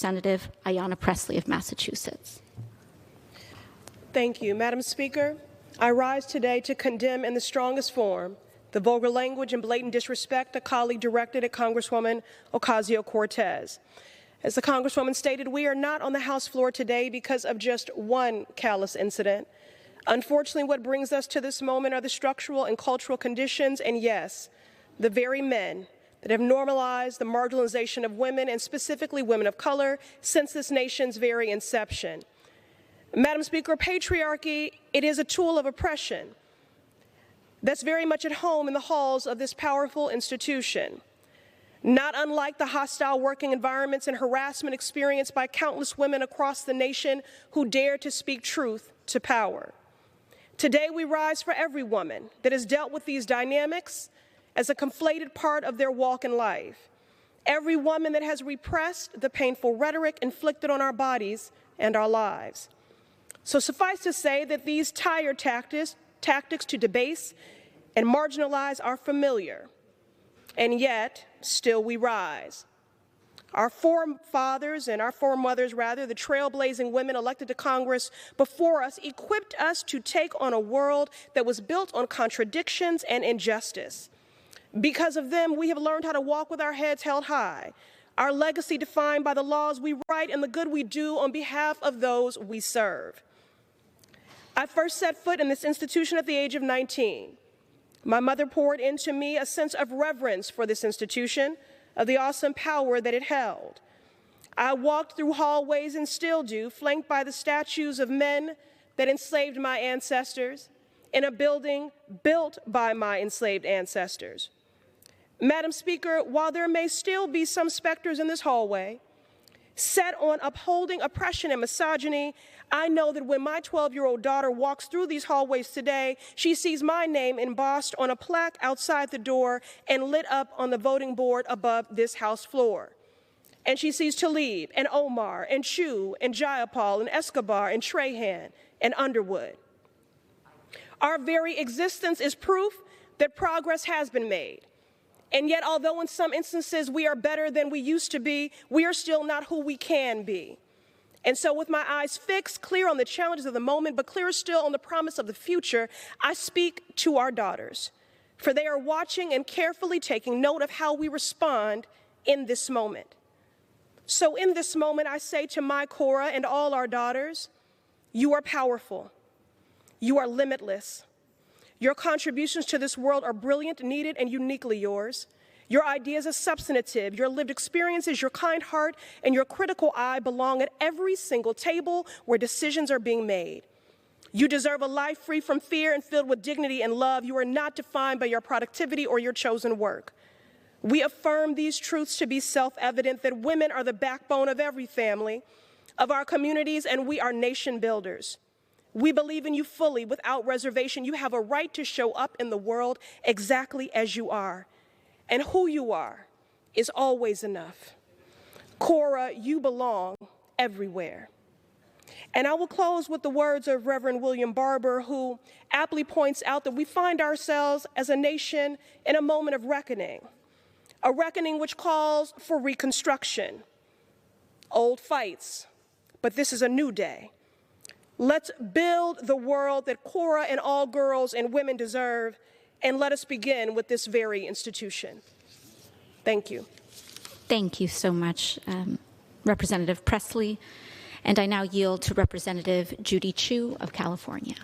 Representative Ayanna Pressley of Massachusetts. Thank you. Madam Speaker, I rise today to condemn in the strongest form the vulgar language and blatant disrespect a colleague directed at Congresswoman Ocasio-Cortez. As the Congresswoman stated, we are not on the House floor today because of just one callous incident. Unfortunately, what brings us to this moment are the structural and cultural conditions, and yes, the very men that have normalized the marginalization of women, and specifically women of color, since this nation's very inception. Madam Speaker, patriarchy, it is a tool of oppression that's very much at home in the halls of this powerful institution. Not unlike the hostile working environments and harassment experienced by countless women across the nation who dare to speak truth to power. Today we rise for every woman that has dealt with these dynamics as a conflated part of their walk in life. Every woman that has repressed the painful rhetoric inflicted on our bodies and our lives. So suffice to say that these tired tactics to debase and marginalize are familiar, and yet still we rise. Our forefathers and our foremothers, rather, the trailblazing women elected to Congress before us, equipped us to take on a world that was built on contradictions and injustice. Because of them, we have learned how to walk with our heads held high, our legacy defined by the laws we write and the good we do on behalf of those we serve. I first set foot in this institution at the age of 19. My mother poured into me a sense of reverence for this institution, of the awesome power that it held. I walked through hallways and still do, flanked by the statues of men that enslaved my ancestors, in a building built by my enslaved ancestors. Madam Speaker, while there may still be some specters in this hallway set on upholding oppression and misogyny, I know that when my 12-year-old daughter walks through these hallways today, she sees my name embossed on a plaque outside the door and lit up on the voting board above this House floor. And she sees Talib and Omar and Chu and Jayapal and Escobar and Trahan and Underwood. Our very existence is proof that progress has been made. And yet, although in some instances we are better than we used to be, we are still not who we can be. And so with my eyes fixed, clear on the challenges of the moment, but clearer still on the promise of the future, I speak to our daughters, for they are watching and carefully taking note of how we respond in this moment. So in this moment, I say to my Cora and all our daughters, you are powerful. You are limitless. Your contributions to this world are brilliant, needed, and uniquely yours. Your ideas are substantive. Your lived experiences, your kind heart, and your critical eye belong at every single table where decisions are being made. You deserve a life free from fear and filled with dignity and love. You are not defined by your productivity or your chosen work. We affirm these truths to be self-evident, that women are the backbone of every family, of our communities, and we are nation builders. We believe in you fully, without reservation. You have a right to show up in the world exactly as you are. And who you are is always enough. Cora, you belong everywhere. And I will close with the words of Reverend William Barber, who aptly points out that we find ourselves as a nation in a moment of reckoning, a reckoning which calls for reconstruction. Old fights, but this is a new day. Let's build the world that Cora and all girls and women deserve, and let us begin with this very institution. Thank you. Thank you so much, Representative Pressley. And I now yield to Representative Judy Chu of California.